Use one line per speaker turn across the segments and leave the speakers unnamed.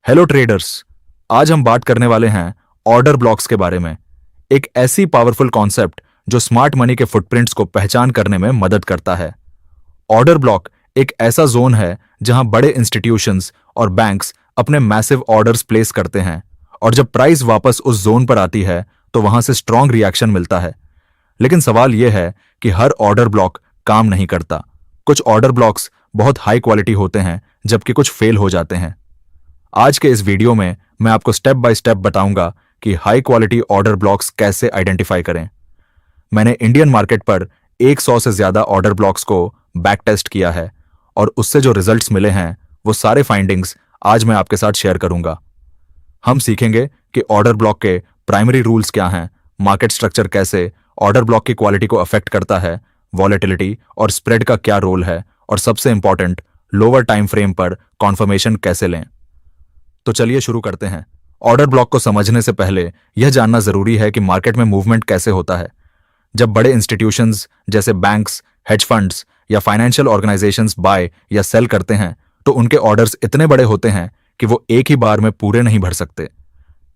Hello traders. आज हम बात करने वाले हैं ऑर्डर ब्लॉक्स के बारे में। एक ऐसी पावरफुल कॉन्सेप्ट जो स्मार्ट मनी के फुटप्रिंट्स को पहचान करने में मदद करता है। ऑर्डर ब्लॉक एक ऐसा जोन है जहां बड़े इंस्टीट्यूशंस और बैंक्स अपने मैसिव ऑर्डर्स प्लेस करते हैं और जब प्राइस वापस उस जोन पर आती है तो वहां से स्ट्रांग रिएक्शन मिलता है। लेकिन सवाल यह है कि हर ऑर्डर ब्लॉक काम नहीं करता। कुछ ऑर्डर ब्लॉक्स बहुत हाई क्वालिटी होते हैं जबकि कुछ फेल हो जाते हैं। आज के इस वीडियो में मैं आपको स्टेप बाय स्टेप बताऊंगा कि हाई क्वालिटी ऑर्डर ब्लॉक्स कैसे आइडेंटिफाई करें। मैंने इंडियन मार्केट पर 100 से ज्यादा ऑर्डर ब्लॉक्स को बैक टेस्ट किया है और उससे जो रिजल्ट्स मिले हैं वो सारे फाइंडिंग्स आज मैं आपके साथ शेयर करूंगा। हम सीखेंगे कि ऑर्डर ब्लॉक के प्राइमरी रूल्स क्या हैं, मार्केट स्ट्रक्चर कैसे ऑर्डर ब्लॉक की क्वालिटी को अफेक्ट करता है, वॉलेटिलिटी और स्प्रेड का क्या रोल है और सबसे इंपॉर्टेंट लोअर टाइम फ्रेम पर कॉन्फर्मेशन कैसे लें। तो चलिए शुरू करते हैं। ऑर्डर ब्लॉक को समझने से पहले यह जानना जरूरी है कि मार्केट में मूवमेंट कैसे होता है। जब बड़े इंस्टीट्यूशंस जैसे बैंक्स, हेज फंड्स या फाइनेंशियल ऑर्गेनाइजेशंस बाय या सेल करते हैं तो उनके ऑर्डर्स इतने बड़े होते हैं कि वो एक ही बार में पूरे नहीं भर सकते।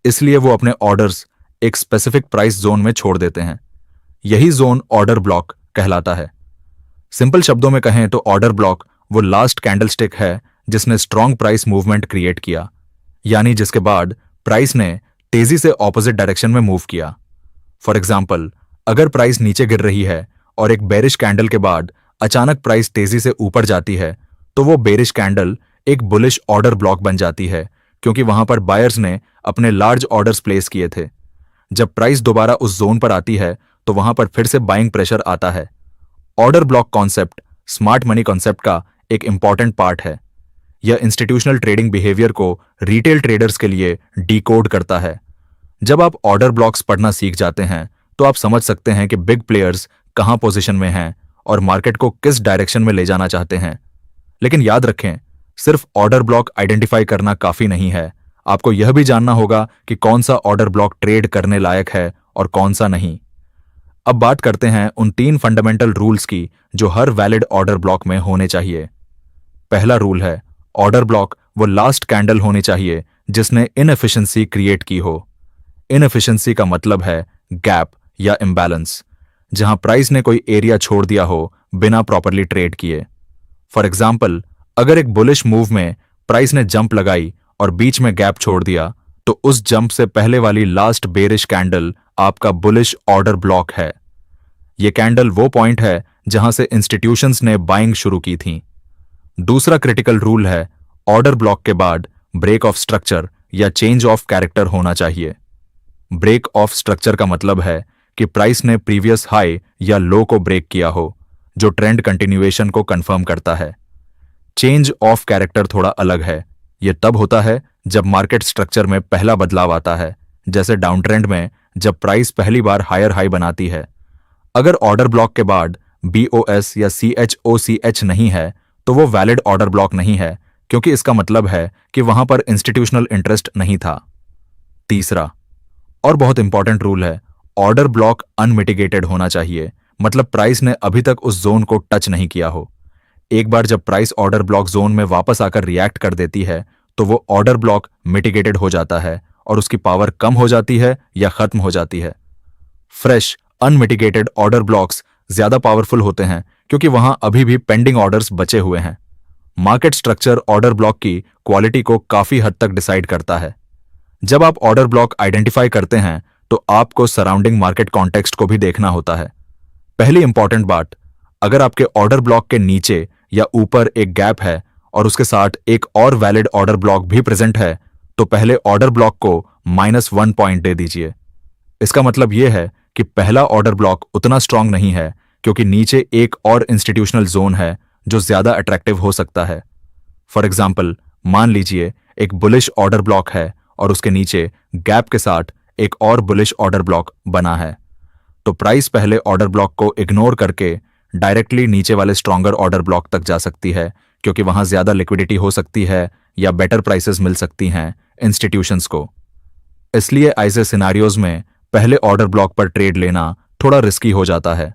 इसलिए वो अपने ऑर्डर्स एक स्पेसिफिक प्राइस जोन में छोड़ देते हैं। यही जोन ऑर्डर ब्लॉक कहलाता है। सिंपल शब्दों में कहें तो ऑर्डर ब्लॉक वो लास्ट कैंडलस्टिक है जिसने स्ट्रॉन्ग प्राइस मूवमेंट क्रिएट किया, यानी जिसके बाद प्राइस ने तेजी से ऑपोजिट डायरेक्शन में मूव किया। फॉर एग्जाम्पल, अगर प्राइस नीचे गिर रही है और एक बेरिश कैंडल के बाद अचानक प्राइस तेजी से ऊपर जाती है तो वो बेरिश कैंडल एक बुलिश ऑर्डर ब्लॉक बन जाती है, क्योंकि वहां पर बायर्स ने अपने लार्ज ऑर्डर्स प्लेस किए थे। जब प्राइस दोबारा उस जोन पर आती है तो वहां पर फिर से बाइंग प्रेशर आता है। Order block concept smart money concept का एक इंपॉर्टेंट पार्ट है। यह इंस्टीट्यूशनल ट्रेडिंग बिहेवियर को रिटेल ट्रेडर्स के लिए डिकोड करता है। जब आप ऑर्डर ब्लॉक्स पढ़ना सीख जाते हैं तो आप समझ सकते हैं कि बिग प्लेयर्स कहां पोजीशन में हैं और मार्केट को किस डायरेक्शन में ले जाना चाहते हैं। लेकिन याद रखें, सिर्फ ऑर्डर ब्लॉक आइडेंटिफाई करना काफी नहीं है। आपको यह भी जानना होगा कि कौन सा ऑर्डर ब्लॉक ट्रेड करने लायक है और कौन सा नहीं। अब बात करते हैं उन 3 फंडामेंटल रूल्स की जो हर वैलिड ऑर्डर ब्लॉक में होने चाहिए। पहला रूल है, ऑर्डर ब्लॉक वो लास्ट कैंडल होनी चाहिए जिसने इनएफिशिएंसी क्रिएट की हो। इनएफिशिएंसी का मतलब है गैप या इम्बैलेंस, जहां प्राइस ने कोई एरिया छोड़ दिया हो बिना प्रॉपरली ट्रेड किए। फॉर एग्जाम्पल, अगर एक बुलिश मूव में प्राइस ने जंप लगाई और बीच में गैप छोड़ दिया तो उस जंप से पहले वाली लास्ट बेरिश कैंडल आपका बुलिश ऑर्डर ब्लॉक है। यह कैंडल वो पॉइंट है जहां से इंस्टीट्यूशंस ने बाइंग शुरू की थी। दूसरा क्रिटिकल रूल है, ऑर्डर ब्लॉक के बाद ब्रेक ऑफ स्ट्रक्चर या चेंज ऑफ कैरेक्टर होना चाहिए। ब्रेक ऑफ स्ट्रक्चर का मतलब है कि प्राइस ने प्रीवियस हाई या लो को ब्रेक किया हो, जो ट्रेंड कंटिन्यूएशन को कंफर्म करता है। चेंज ऑफ कैरेक्टर थोड़ा अलग है। यह तब होता है जब मार्केट स्ट्रक्चर में पहला बदलाव आता है, जैसे डाउन ट्रेंड में जब प्राइस पहली बार हायर हाई बनाती है। अगर ऑर्डर ब्लॉक के बाद BOS या CHOCH नहीं है तो वो वैलिड ऑर्डर ब्लॉक नहीं है, क्योंकि इसका मतलब है कि वहां पर इंस्टीट्यूशनल इंटरेस्ट नहीं था। तीसरा और बहुत इंपॉर्टेंट रूल है, ऑर्डर ब्लॉक अनमिटिगेटेड होना चाहिए, मतलब प्राइस ने अभी तक उस जोन को टच नहीं किया हो। एक बार जब प्राइस ऑर्डर ब्लॉक जोन में वापस आकर रिएक्ट कर देती है तो वो ऑर्डर ब्लॉक मिटिगेटेड हो जाता है और उसकी पावर कम हो जाती है या खत्म हो जाती है। फ्रेश अनमिटिगेटेड ऑर्डर ब्लॉक्स ज्यादा पावरफुल होते हैं क्योंकि वहां अभी भी पेंडिंग ऑर्डर्स बचे हुए हैं। मार्केट स्ट्रक्चर ऑर्डर ब्लॉक की क्वालिटी को काफी हद तक डिसाइड करता है। जब आप ऑर्डर ब्लॉक आइडेंटिफाई करते हैं तो आपको सराउंडिंग मार्केट कॉन्टेक्स्ट को भी देखना होता है। पहली इंपॉर्टेंट बात, अगर आपके ऑर्डर ब्लॉक के नीचे या ऊपर एक गैप है और उसके साथ एक और वैलिड ऑर्डर ब्लॉक भी प्रेजेंट है तो पहले ऑर्डर ब्लॉक को -1 पॉइंट दे दीजिए। इसका मतलब यह है कि पहला ऑर्डर ब्लॉक उतना स्ट्रांग नहीं है क्योंकि नीचे एक और इंस्टीट्यूशनल जोन है जो ज्यादा अट्रैक्टिव हो सकता है। फॉर एग्जाम्पल, मान लीजिए एक बुलिश ऑर्डर ब्लॉक है और उसके नीचे गैप के साथ एक और बुलिश ऑर्डर ब्लॉक बना है, तो प्राइस पहले ऑर्डर ब्लॉक को इग्नोर करके डायरेक्टली नीचे वाले स्ट्रॉन्गर ऑर्डर ब्लॉक तक जा सकती है, क्योंकि वहां ज्यादा लिक्विडिटी हो सकती है या बेटर प्राइसेस मिल सकती हैं इंस्टीट्यूशंस को। इसलिए ऐसे सिनारियोज में पहले ऑर्डर ब्लॉक पर ट्रेड लेना थोड़ा रिस्की हो जाता है।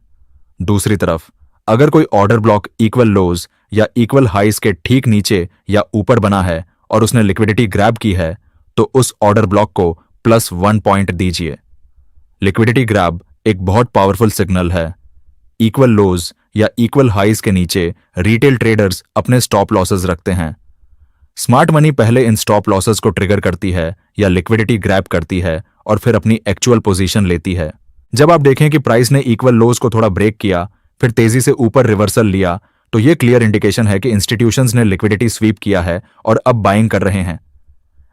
दूसरी तरफ, अगर कोई ऑर्डर ब्लॉक इक्वल लोज या इक्वल हाइज के ठीक नीचे या ऊपर बना है और उसने लिक्विडिटी ग्रैब की है तो उस ऑर्डर ब्लॉक को +1 पॉइंट दीजिए। लिक्विडिटी ग्रैब एक बहुत पावरफुल सिग्नल है। इक्वल लोज या इक्वल हाइज के नीचे रिटेल ट्रेडर्स अपने स्टॉप लॉसेस रखते हैं। स्मार्ट मनी पहले इन स्टॉप लॉसेस को ट्रिगर करती है या लिक्विडिटी ग्रैब करती है और फिर अपनी एक्चुअल पोजीशन लेती है। जब आप देखें कि प्राइस ने इक्वल लोज को थोड़ा ब्रेक किया, फिर तेजी से ऊपर रिवर्सल लिया, तो यह क्लियर इंडिकेशन है कि इंस्टीट्यूशंस ने लिक्विडिटी स्वीप किया है और अब बाइंग कर रहे हैं।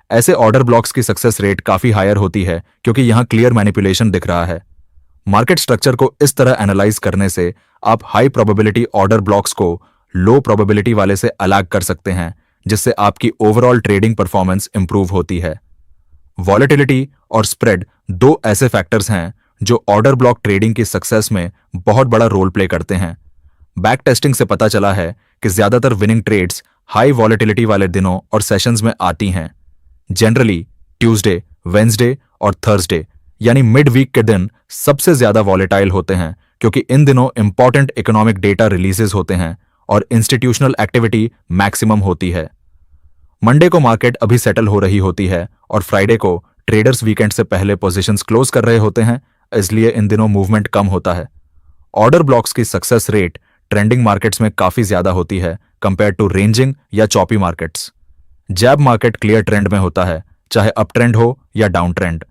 ऐसे ऑर्डर ब्लॉक्स की सक्सेस रेट काफी हायर होती है क्योंकि यहां क्लियर मैनिपुलेशन दिख रहा है। मार्केट स्ट्रक्चर को इस तरह एनालाइज करने से आप हाई प्रोबेबिलिटी ऑर्डर ब्लॉक्स को लो प्रोबेबिलिटी वाले से अलग कर सकते हैं, जिससे आपकी ओवरऑल ट्रेडिंग परफॉर्मेंस इंप्रूव होती है। वॉलेटिलिटी और स्प्रेड दो ऐसे फैक्टर्स हैं जो ऑर्डर ब्लॉक ट्रेडिंग की सक्सेस में बहुत बड़ा रोल प्ले करते हैं। बैक टेस्टिंग से पता चला है कि ज्यादातर विनिंग ट्रेड्स हाई वॉलेटिलिटी वाले दिनों और सेशंस में आती हैं। जनरली ट्यूसडे, वेंसडे और थर्सडे यानी मिड वीक के दिन सबसे ज्यादा वॉलेटाइल होते हैं क्योंकि इन दिनों इंपॉर्टेंट इकोनॉमिक डेटा रिलीजेस होते हैं और इंस्टीट्यूशनल एक्टिविटी मैक्सिमम होती है। मंडे को मार्केट अभी सेटल हो रही होती है और फ्राइडे को ट्रेडर्स वीकेंड से पहले पोजीशंस क्लोज कर रहे होते हैं, इसलिए इन दिनों मूवमेंट कम होता है। ऑर्डर ब्लॉक्स की सक्सेस रेट ट्रेंडिंग मार्केट्स में काफी ज्यादा होती है कंपेयर टू रेंजिंग या चॉपी मार्केट्स। जैब मार्केट क्लियर ट्रेंड में होता है, चाहे अप ट्रेंड हो या down trend.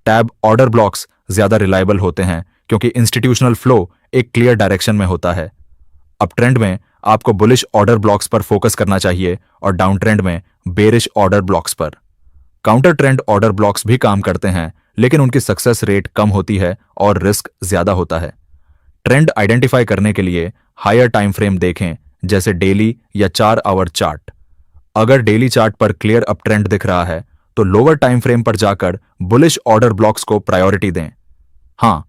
Tab order blocks ज्यादा रिलायबल होते हैं क्योंकि इंस्टीट्यूशनल फ्लो एक क्लियर डायरेक्शन में होता है। अप ट्रेंड में आपको बुलिश ऑर्डर ब्लॉक्स पर फोकस करना चाहिए और डाउन ट्रेंड में बेरिश ऑर्डर ब्लॉक्स पर। काउंटर ट्रेंड ऑर्डर ब्लॉक्स भी काम करते हैं, लेकिन उनकी सक्सेस रेट कम होती है और रिस्क ज्यादा होता है। ट्रेंड आइडेंटिफाई करने के लिए हायर टाइम फ्रेम देखें, जैसे डेली या 4 आवर चार्ट। अगर डेली चार्ट पर क्लियर अप ट्रेंड दिख रहा है तो लोअर टाइम फ्रेम पर जाकर बुलिश ऑर्डर ब्लॉक्स को प्रायोरिटी दें। हां,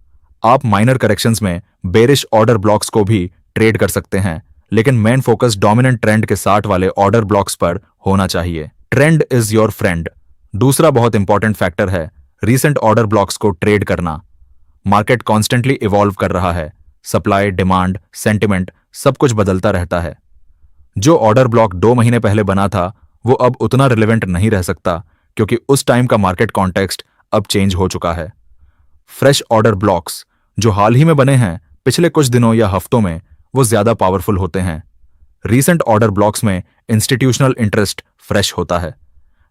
आप माइनर करेक्शंस में बेरिश ऑर्डर ब्लॉक्स को भी ट्रेड कर सकते हैं, लेकिन मेन फोकस डोमिनेंट ट्रेंड के साथ वाले ऑर्डर ब्लॉक्स पर होना चाहिए। ट्रेंड इज योर फ्रेंड दूसरा बहुत इंपॉर्टेंट फैक्टर है रीसेंट ऑर्डर ब्लॉक्स को ट्रेड करना। मार्केट कॉन्स्टेंटली इवॉल्व कर रहा है, सप्लाई, डिमांड, सेंटिमेंट सब कुछ बदलता रहता है। जो ऑर्डर ब्लॉक 2 महीने पहले बना था वो अब उतना रिलेवेंट नहीं रह सकता क्योंकि उस टाइम का मार्केट कॉन्टेक्स्ट अब चेंज हो चुका है। फ्रेश ऑर्डर ब्लॉक्स जो हाल ही में बने हैं पिछले कुछ दिनों या हफ्तों में, वो ज्यादा पावरफुल होते हैं। रीसेंट ऑर्डर ब्लॉक्स में इंस्टीट्यूशनल इंटरेस्ट फ्रेश होता है।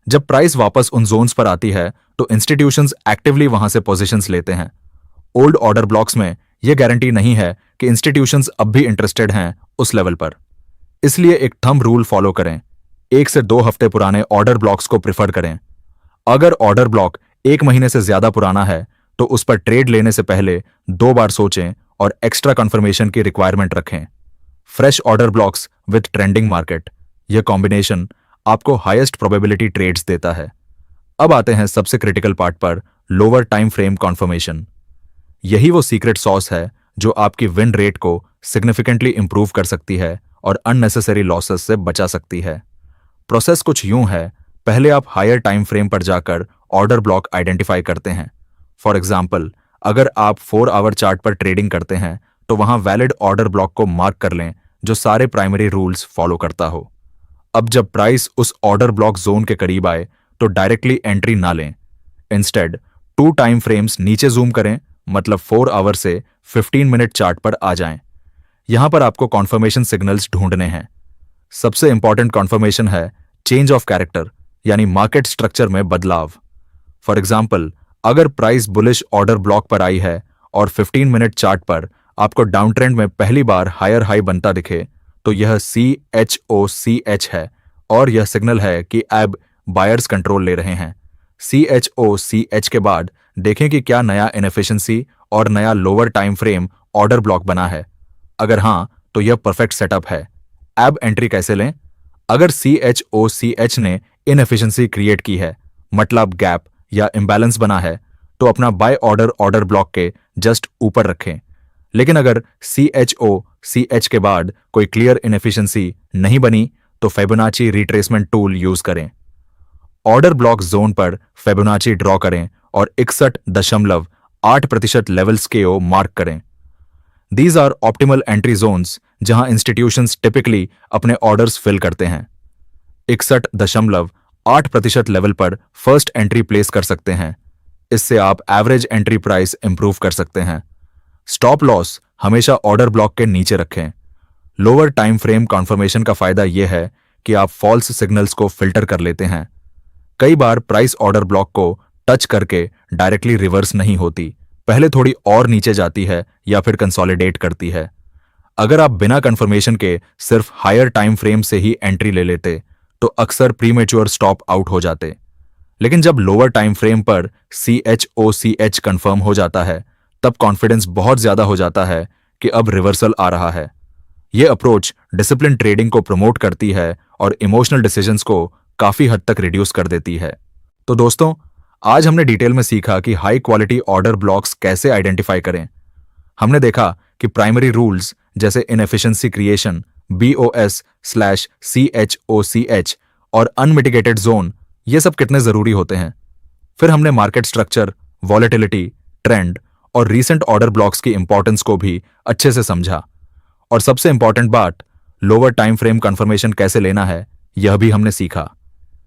जब प्राइस वापस उन जोन्स पर आती है तो इंस्टीट्यूशंस एक्टिवली वहां से पोजीशंस लेते हैं। ओल्ड ऑर्डर ब्लॉक्स में यह गारंटी नहीं है कि इंस्टीट्यूशंस अब भी इंटरेस्टेड हैं उस लेवल पर। इसलिए एक थंब रूल फॉलो करें, 1 से 2 हफ्ते पुराने ऑर्डर ब्लॉक्स को प्रिफर करें। अगर ऑर्डर ब्लॉक 1 महीने से ज्यादा पुराना है तो उस पर ट्रेड लेने से पहले 2 बार सोचें और एक्स्ट्रा कंफर्मेशन की रिक्वायरमेंट रखें। Fresh order blocks with trending market, यह कॉम्बिनेशन आपको हाईएस्ट प्रोबेबिलिटी ट्रेड्स देता है। अब आते हैं सबसे क्रिटिकल पार्ट पर, लोअर टाइम फ्रेम कॉन्फर्मेशन। यही वो सीक्रेट सॉस है जो आपकी विन रेट को सिग्निफिकेंटली इंप्रूव कर सकती है और अननेसेसरी लॉसेस से बचा सकती है। प्रोसेस कुछ यूं है, पहले आप हायर टाइम फ्रेम पर जाकर ऑर्डर ब्लॉक आइडेंटिफाई करते हैं। फॉर एग्जाम्पल, अगर आप 4 आवर चार्ट पर ट्रेडिंग करते हैं तो वहां वैलिड ऑर्डर ब्लॉक को मार्क कर लें जो सारे प्राइमरी रूल्स फॉलो करता हो। अब जब प्राइस उस ऑर्डर ब्लॉक जोन के करीब आए तो डायरेक्टली एंट्री ना लें। इंस्टेड 2 टाइम फ्रेम्स नीचे जूम करें, मतलब 4 आवर से 15 मिनट चार्ट पर आ जाएं। यहां पर आपको कॉन्फर्मेशन सिग्नल्स ढूंढने हैं। सबसे इंपॉर्टेंट कॉन्फर्मेशन है चेंज ऑफ कैरेक्टर, यानी मार्केट स्ट्रक्चर में बदलाव। फॉर एग्जाम्पल, अगर प्राइस बुलिश ऑर्डर ब्लॉक पर आई है और 15 मिनट चार्ट पर आपको डाउन ट्रेंड में पहली बार हायर हाई बनता दिखे तो यह CHOCH है और यह सिग्नल है कि अब बायर्स कंट्रोल ले रहे हैं। CHOCH के बाद देखें कि क्या नया इनएफिशिएंसी और नया lower time frame order block बना है। अगर हां तो यह परफेक्ट सेटअप है। अब एंट्री कैसे लें? अगर CHOCH ने इनएफिशिएंसी क्रिएट की है, मतलब गैप या इम्बैलेंस बना है, तो अपना बाय ऑर्डर ब्लॉक के जस्ट ऊपर रखें। लेकिन अगर CHOCH के बाद कोई क्लियर इनएफिशिएंसी नहीं बनी तो फिबोनाची रिट्रेसमेंट टूल यूज करें। ऑर्डर ब्लॉक जोन पर फिबोनाची ड्रॉ करें और 61.8% लेवल स्केओ मार्क करें। These are optimal entry zones जहां इंस्टीट्यूशंस टिपिकली अपने ऑर्डर्स फिल करते हैं। 61.8 8% लेवल पर फर्स्ट एंट्री प्लेस कर सकते हैं। इससे आप एवरेज एंट्री प्राइस इंप्रूव कर सकते हैं। स्टॉप लॉस हमेशा ऑर्डर ब्लॉक के नीचे रखें। लोअर टाइम फ्रेम कॉन्फर्मेशन का फायदा यह है कि आप फॉल्स सिग्नल्स को फिल्टर कर लेते हैं। कई बार प्राइस ऑर्डर ब्लॉक को टच करके डायरेक्टली रिवर्स नहीं होती, पहले थोड़ी और नीचे जाती है या फिर कंसोलिडेट करती है। अगर आप बिना कंफर्मेशन के सिर्फ हायर टाइम फ्रेम से ही एंट्री ले लेते तो अक्सर प्रीमेच्योर स्टॉप आउट हो जाते। लेकिन जब लोअर टाइम फ्रेम पर CHOCH कंफर्म हो जाता है तब कॉन्फिडेंस बहुत ज्यादा हो जाता है कि अब रिवर्सल आ रहा है। यह अप्रोच डिसिप्लिन ट्रेडिंग को प्रमोट करती है और इमोशनल डिसीजंस को काफी हद तक रिड्यूस कर देती है। तो दोस्तों, आज हमने डिटेल में सीखा कि हाई क्वालिटी ऑर्डर ब्लॉक्स कैसे आइडेंटिफाई करें। हमने देखा कि प्राइमरी रूल्स जैसे इनएफिशिएंसी क्रिएशन BOS/CHOCH और अनमिटिगेटेड जोन ये सब कितने जरूरी होते हैं। फिर हमने मार्केट स्ट्रक्चर, वॉलेटिलिटी, ट्रेंड और रीसेंट ऑर्डर ब्लॉक्स की इंपॉर्टेंस को भी अच्छे से समझा। और सबसे इंपॉर्टेंट बात, लोअर टाइम फ्रेम कंफर्मेशन कैसे लेना है यह भी हमने सीखा।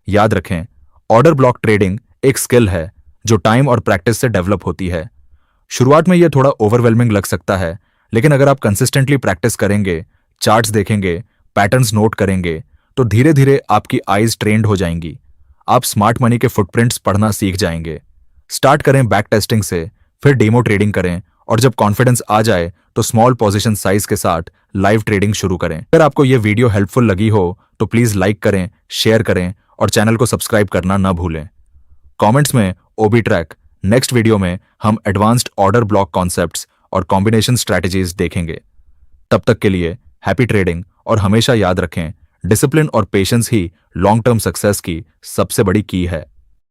याद रखें, ऑर्डर ब्लॉक ट्रेडिंग एक स्किल है जो टाइम और प्रैक्टिस से डेवलप होती है। शुरुआत में यह थोड़ा ओवरवेलमिंग लग सकता है, लेकिन अगर आप कंसिस्टेंटली प्रैक्टिस करेंगे, चार्ट्स देखेंगे, पैटर्न्स नोट करेंगे तो धीरे धीरे आपकी आईज ट्रेंड हो जाएंगी। आप स्मार्ट मनी के फुटप्रिंट्स पढ़ना सीख जाएंगे। स्टार्ट करें बैक टेस्टिंग से, फिर डेमो ट्रेडिंग करें और जब कॉन्फिडेंस आ जाए तो स्मॉल पोजीशन साइज के साथ लाइव ट्रेडिंग शुरू करें। अगर आपको यह वीडियो हेल्पफुल लगी हो तो प्लीज लाइक करें, शेयर करें और चैनल को सब्सक्राइब करना न भूलें। कमेंट्स में ओबी ट्रैक। नेक्स्ट वीडियो में हम एडवांस्ड ऑर्डर ब्लॉक कॉन्सेप्ट्स और कॉम्बिनेशन स्ट्रैटेजीज देखेंगे। तब तक के लिए हैप्पी ट्रेडिंग और हमेशा याद रखें, डिसिप्लिन और पेशेंस ही लॉन्ग टर्म सक्सेस की सबसे बड़ी की है।